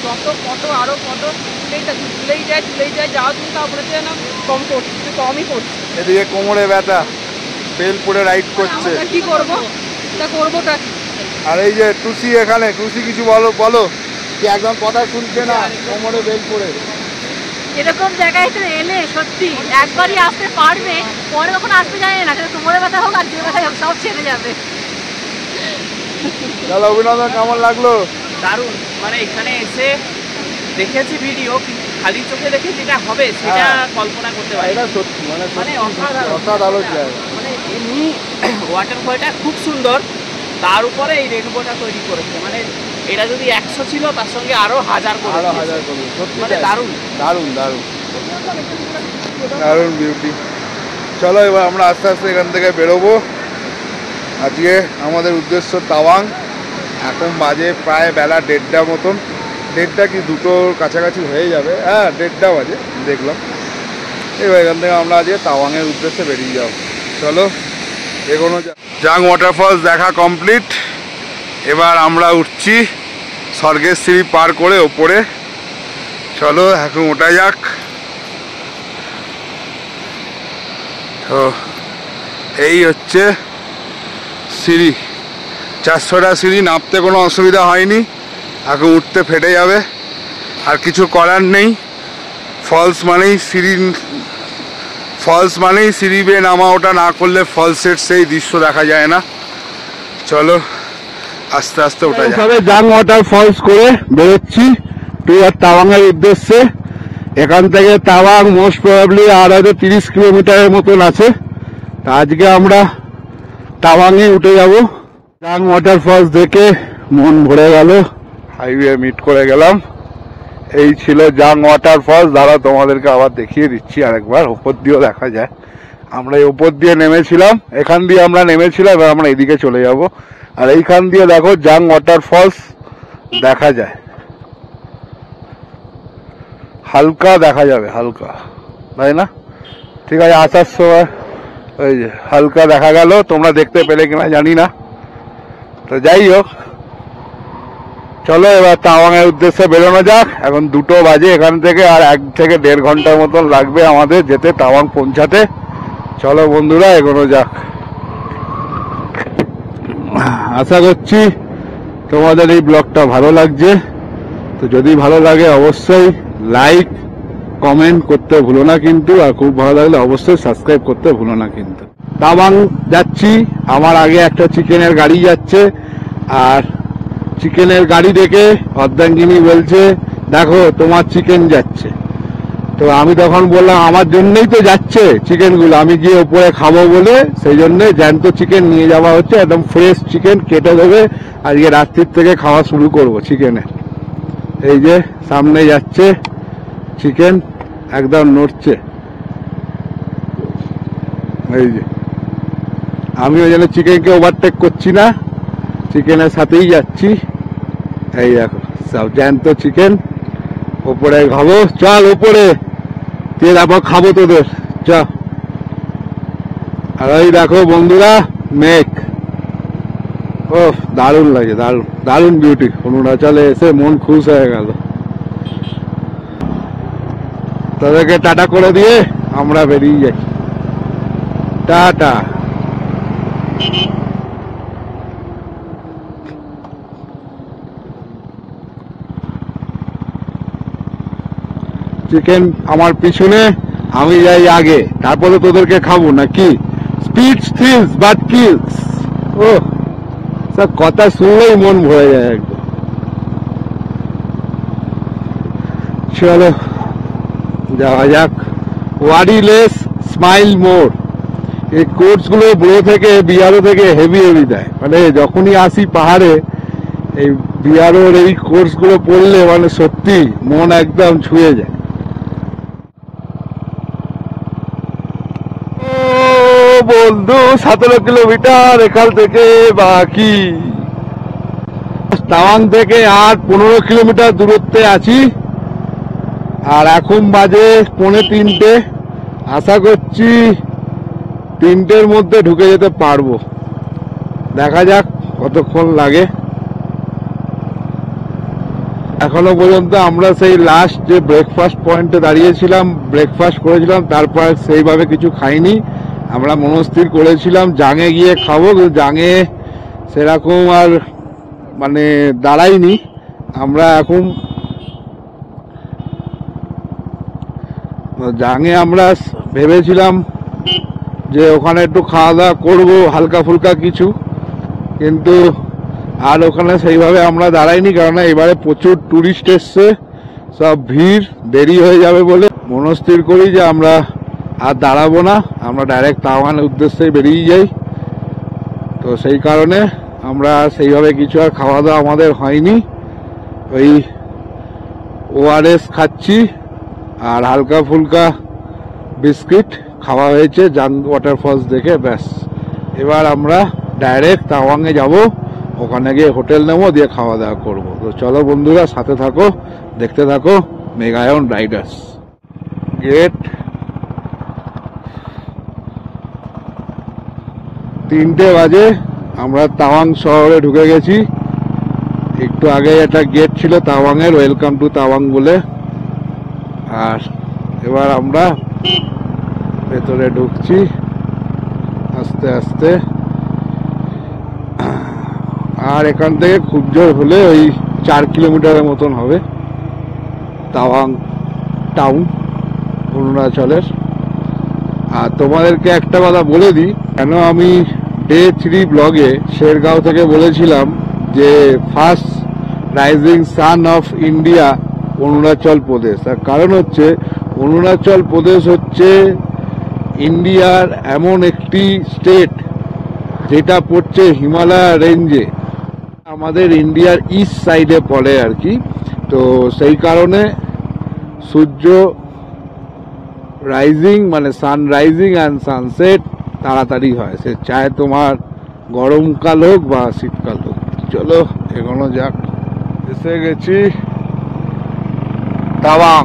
[SPEAKER 4] যত ফটো আরো ফটো তুলেই যায় যাওয়া তুমি তাও বলেছে যেন কম করছে, কমই করছে।
[SPEAKER 2] এদিকে কোমরে ব্যথা, বেলপুরে রাইড করছে।
[SPEAKER 4] কি করবো, তা করবোটা।
[SPEAKER 2] আর এই যে টুসি, এখানে টুসি কিছু বলো বলো। কি একদম কথা শুনছে না, কোমরে বেলপুরে।
[SPEAKER 6] এরকম জায়গায় তো এলে সত্যি একবারই আসতে পারবে, পরে কখন আসতে যায় না। কোমরে ব্যথা হোক আর যে ব্যথা হোক সব ছেড়ে যাবে।
[SPEAKER 2] চলো অভিনন্দন, কেমন লাগলো?
[SPEAKER 3] দারুণ। মানে এখানে এসে দেখেছি ভিডিও, খালি চোখে দেখে যেটা হবে সেটা কল্পনা করতে পারি।
[SPEAKER 2] এটা সত্যি
[SPEAKER 3] মানে অসাধারণ
[SPEAKER 2] অসাধারণ জায়গা।
[SPEAKER 3] মানে এমনি ওয়াটারফলটা খুব সুন্দর, তার উপরে এই রেনবোটা তৈরি করেছে। মানে এটা যদি 100 ছিল, তার সঙ্গে আরো 1000 করে,
[SPEAKER 2] সত্যি
[SPEAKER 3] মানে দারুণ
[SPEAKER 2] দারুণ দারুণ দারুণ বিউটি। চলো এবার আমরা আস্তে আস্তে এখান থেকে বেরোবো। আজকে আমাদের উদ্দেশ্য তাওয়াং। এখন বাজে প্রায় বেলা 1:30 মতন, 1:30 কি 2টোর কাছাকাছি হয়ে যাবে। হ্যাঁ 1:30 বাজে দেখলাম। এবার এখান থেকে আমরা আজকে তাওয়াংয়ের উদ্দেশ্যে বেরিয়ে যাবো। চলো এগোনো যাক। জাং ওয়াটারফলস দেখা কমপ্লিট। এবার আমরা উঠছি স্বর্গের সিঁড়ি পার করে ওপরে। চলো এখন ওঠা যাক। তো এই হচ্ছে সিঁড়ি, 400টা সিঁড়ি, নামতে কোনো অসুবিধা হয়নি। এখন উঠতে ফেটে যাবে, আর কিছু করার নেই। ফলস মানেই সিঁড়ি বেয়ে নামা ওটা না করলে ফলসের সেই দৃশ্য দেখা যায় না। চলো আস্তে আস্তে ওঠা যাবে। জাং ওয়াটারফলস করে বেরোচ্ছি তাওয়াংয়ের উদ্দেশ্যে। এখান থেকে তাওয়াং মোস্ট প্রবাবলি আর হয়তো 30 কিলোমিটারের মতন আছে। তা আজকে আমরা তাওয়াংয়ে উঠে যাব। জাং ওয়াটারফলস দেখে মন ভরে গেল। হাইওয়ে মিট করে গেলাম। এই ছিল জাং ওয়াটারফলস। দাঁড়া তোমাদেরকে আবার দেখিয়ে দিচ্ছি আরেকবার। ওপর দিয়েও দেখা যায়। আমরা এই ওপর দিয়ে নেমেছিলাম, এখান দিয়ে আমরা নেমেছিলাম, এবার আমরা এদিকে চলে যাব। আর এইখান দিয়ে দেখো জাং ওয়াটারফলস দেখা যায়, হালকা দেখা যাবে, হালকা, তাই না? ঠিক আছে, আসার সময় ওই যে হালকা দেখা গেল। তোমরা দেখতে পেলে কিনা জানি না। তো যাই হোক, চলো এবার তাওয়াংয়ের উদ্দেশ্যে বেরোনো যাক। এখন 2টো বাজে। এখান থেকে আর 1 থেকে 1.5 ঘন্টার মতন লাগবে আমাদের যেতে, তাওয়াং পৌঁছাতে। চলো বন্ধুরা এগোনো যাক। আশা করছি তোমাদের এই ব্লগটা ভালো লাগছে। তো যদি ভালো লাগে অবশ্যই লাইক,
[SPEAKER 5] কমেন্ট করতে ভুলো না কিন্তু, আর খুব ভালো লাগলে অবশ্যই সাবস্ক্রাইব করতে ভুলো না কিন্তু। তাওয়াং যাচ্ছি, আমার আগে একটা চিকেনের গাড়ি যাচ্ছে, আর চিকেনের গাড়ি দেখে অর্ধাঙ্গিনী বলছে দেখো তোমার চিকেন যাচ্ছে। তো আমি তখন বললাম আমার জন্যই তো যাচ্ছে চিকেনগুলো, আমি গিয়ে ওপরে খাবো বলে সেই জন্য জ্যান্ত চিকেন নিয়ে যাওয়া হচ্ছে, একদম ফ্রেশ চিকেন কেটে দেবে, আজকে রাত্রির থেকে খাওয়া শুরু করব চিকেনের। এই যে সামনে যাচ্ছে চিকেন, একদম নড়ছে, এই যে আমি ওই জন্য চিকেনকে ওভারটেক করছি না, চিকেনের সাথেই যাচ্ছি। এই দেখো সব জ্যান্ত চিকেন, ওপরে খাবো, চল ওপরে তুই তারপর খাবো তোদের, চ। আর ওই দেখো বন্ধুরা মেঘ, ও দারুণ লাগে, দারুণ দারুণ বিউটি। অরুণাচলে এসে মন খুশ হয়ে গেল। তাদেরকে টাটা করে দিয়ে আমরা বেরিয়ে যাই, টাটা। চিকেন আমার পিছনে, আমি যাই আগে, তারপরে তোদেরকে খাবো নাকি। স্পিড থ্রিলস বাট কিলস, ও সব কথা শুনলেই মন ভরে যায় একদম। চলো যাওয়া যাক। ওয়ারি লেস স্মাইল মোর, এই কোর্স গুলো বুড়ো থেকে বিহারো থেকে হেভি হেভি দেয়, মানে যখনই আসি পাহাড়ে এই বিহারের এই কোর্স গুলো পড়লে মানে সত্যি মন একদম ছুঁয়ে যায়। বন্ধু 17 কিলোমিটার এখান থেকে বাকি, তাওয়াং থেকে আর 15 কিলোমিটার দূরত্বে আছি, আর এখন বাজে 2:45। আশা করছি 3টের মধ্যে ঢুকে যেতে পারবো, দেখা যাক কতক্ষণ লাগে। এখনো পর্যন্ত আমরা সেই লাস্ট যে ব্রেকফাস্ট পয়েন্টে দাঁড়িয়েছিলাম, ব্রেকফাস্ট করেছিলাম, তারপর সেইভাবে কিছু খাইনি। আমরা মনস্থির করেছিলাম জাঙে গিয়ে খাবো, কিন্তু জাঙে সেরকম আর মানে দাঁড়াইনি। আমরা এখন জাঙে আমরা ভেবেছিলাম যে ওখানে একটু খাওয়া দাওয়া করবো হালকা ফুলকা কিছু, কিন্তু আর ওখানে সেইভাবে আমরা দাঁড়াইনি, কারণ এবারে প্রচুর টুরিস্ট এসছে, সব ভিড়, দেরি হয়ে যাবে বলে মনস্থির করি যে আমরা আর দাঁড়াবো না, আমরা ডাইরেক্ট তাওয়াংয়ের উদ্দেশ্যে বেরিয়ে যাই। তো সেই কারণে আমরা সেইভাবে কিছু আর খাওয়া দাওয়া আমাদের হয়নি, ওই ওআরএস খাচ্ছি আর হালকা ফুলকা বিস্কিট খাওয়া হয়েছে জাং ওয়াটারফলস দেখে, ব্যাস। এবার আমরা ডাইরেক্ট তাওয়াংয়ে যাব, ওখানে গিয়ে হোটেল নেবো, দিয়ে খাওয়া দাওয়া করবো। তো চলো বন্ধুরা সাথে থাকো, দেখতে থাকো মেঘায়ন রাইডার্স। গেট 3টে বাজে, আমরা তাওয়াং শহরে ঢুকে গেছি। একটু আগে একটা গেট ছিল তাওয়াংয়ের, ওয়েলকাম টু তাওয়াং বলে, আর এবার আমরা ভেতরে ঢুকছি আস্তে আস্তে। আর এখান থেকে খুব জোর হলে ওই 4 কিলোমিটারের মতন হবে তাওয়াং টাউন অরুণাচলের। আর তোমাদেরকে একটা কথা বলে দিই, কেন আমি ডে 3 ব্লগে শেরগাঁও থেকে বলেছিলাম যে first rising sun of India Arunachal Pradesh. তার কারণ হচ্ছে অরুণাচল প্রদেশ হচ্ছে ইন্ডিয়ার এমন একটি স্টেট যেটা পড়ছে হিমালয় রেঞ্জে, আমাদের ইন্ডিয়ার ইস্ট সাইডে পড়ে আর কি। তো সেই কারণে সূর্য রাইজিং মানে সানরাইজিং অ্যান্ড সানসেট তাড়াতাড়ি হয়, সে চায় তোমার গরমকাল হোক বা শীতকাল হোক। চলো এগোনো যাক। এসে গেছি তাওয়াং।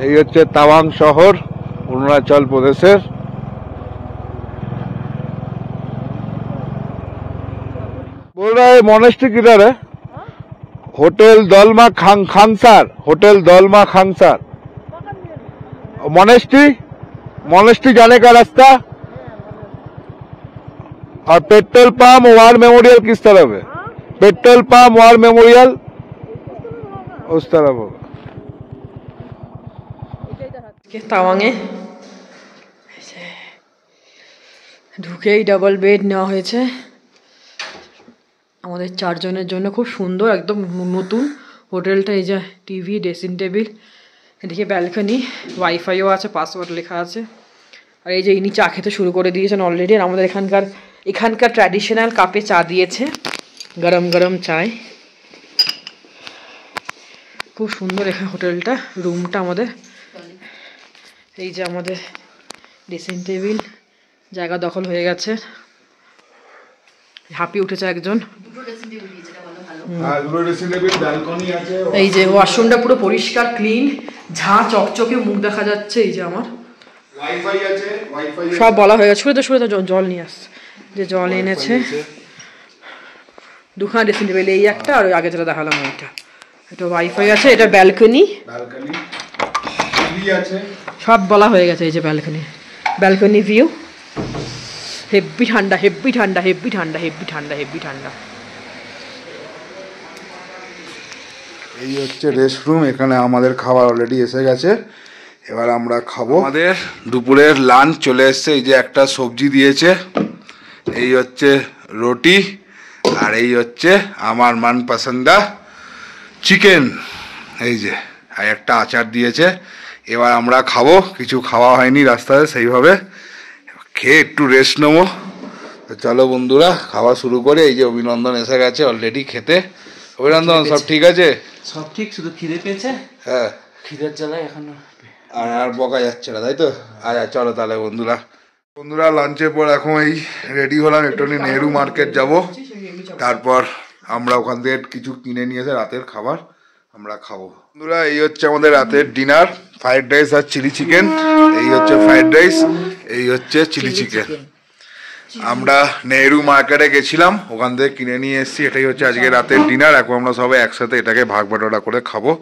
[SPEAKER 5] এই হচ্ছে তাওয়াং শহর অরুণাচল প্রদেশের। बोल रहा है मोनेस्ट्री किधर है? Hotel Dolma Khangsar, hotel Dolma Khangsar. Monastery जाने का रास्ता। और पेट्रोल पंप वार मेमोरियल किस तरफ है? पेट्रोल पंप वार मेमोरियल उस तरफ होगा।
[SPEAKER 4] তাওয়াংয়ে ঢুকেই ডাবল বেড নেওয়া হয়েছে আমাদের 4 জনের জন্য। খুব সুন্দর, একদম নতুন হোটেলটা। এই যে টিভি, ড্রেসিং টেবিল, এদিকে ব্যালকনি, ওয়াইফাইও আছে, পাসওয়ার্ড লেখা আছে। আর এই যে ইনি চা খেতে শুরু করে দিয়েছেন অলরেডি। আর আমাদের এখানকার ট্র্যাডিশনাল কাপে চা দিয়েছে, গরম গরম চায়। খুব সুন্দর এখানে হোটেলটা, রুমটা আমাদের। এই যে আমাদের ড্রেসিং টেবিল, জায়গা দখল হয়ে গেছে। হাঁপিয়ে উঠেছে একজন। এই যে ওয়াশরুমটা পুরো পরিষ্কার, ক্লিন, ঝাঁ চকচকে, মুখ দেখা যাচ্ছে। এই যে আমার সব বলা হয়ে গেছে। সরে তো জল নিয়ে আসছে, যে জল এনেছে। দুখানা ড্রেসিং টেবিল, এই একটা আর আগে যেটা দেখালাম ওইটা। এটা ওয়াইফাই আছে, এটা ব্যালকনি সব বলা হয়ে গেছে। এই যে ব্যালকনি ভিউ, হেভি ঠান্ডা, হেভি ঠান্ডা, হেভি ঠান্ডা, হেভি ঠান্ডা, হেভি ঠান্ডা।
[SPEAKER 2] এই হচ্ছে রেস্টরুম। এখানে আমাদের খাবার অলরেডি এসে গেছে, এবার আমরা খাবো। আমাদের দুপুরের লাঞ্চ চলে এসছে। এই যে একটা সবজি দিয়েছে, এই হচ্ছে রুটি, আর এই হচ্ছে আমার মনপসন্দা চিকেন। এই যে আর একটা আচার দিয়েছে। এবার আমরা খাবো। কিছু খাওয়া হয়নি রাস্তায় সেইভাবে, খেয়ে একটু রেস্ট নেবো। তো চলো বন্ধুরা, খাওয়া শুরু করে। এই যে অভিনন্দন এসে গেছে অলরেডি খেতে। অভিনন্দন, সব ঠিক আছে?
[SPEAKER 3] সব ঠিক, শুধু খিদে পেয়েছে।
[SPEAKER 2] হ্যাঁ,
[SPEAKER 3] খিদের জ্বালায় এখন
[SPEAKER 2] আর বকা যাচ্ছে না, তাই তো? আচ্ছা চলো তাহলে বন্ধুরা লাঞ্চের পর এখন এই রেডি হলাম, একটু নেহেরু মার্কেট যাব। তারপর আমরা ওখান থেকে কিছু কিনে নিয়ে এসে রাতের খাবার আমরা খাবো। বন্ধুরা এই হচ্ছে আমাদের রাতের ডিনার, ফ্রাইড রাইস আর চিলি চিকেন। এই হচ্ছে ফ্রাইড রাইস, এই হচ্ছে চিলি চিকেন। আমরা নেহেরু মার্কেটে গেছিলাম, ওখান থেকে কিনে নিয়ে এসেছি। এটাই হচ্ছে আজকে রাতের ডিনার। এখন আমরা সবাই একসাথে এটাকে ভাগ বাটোয়ারা করে খাবো।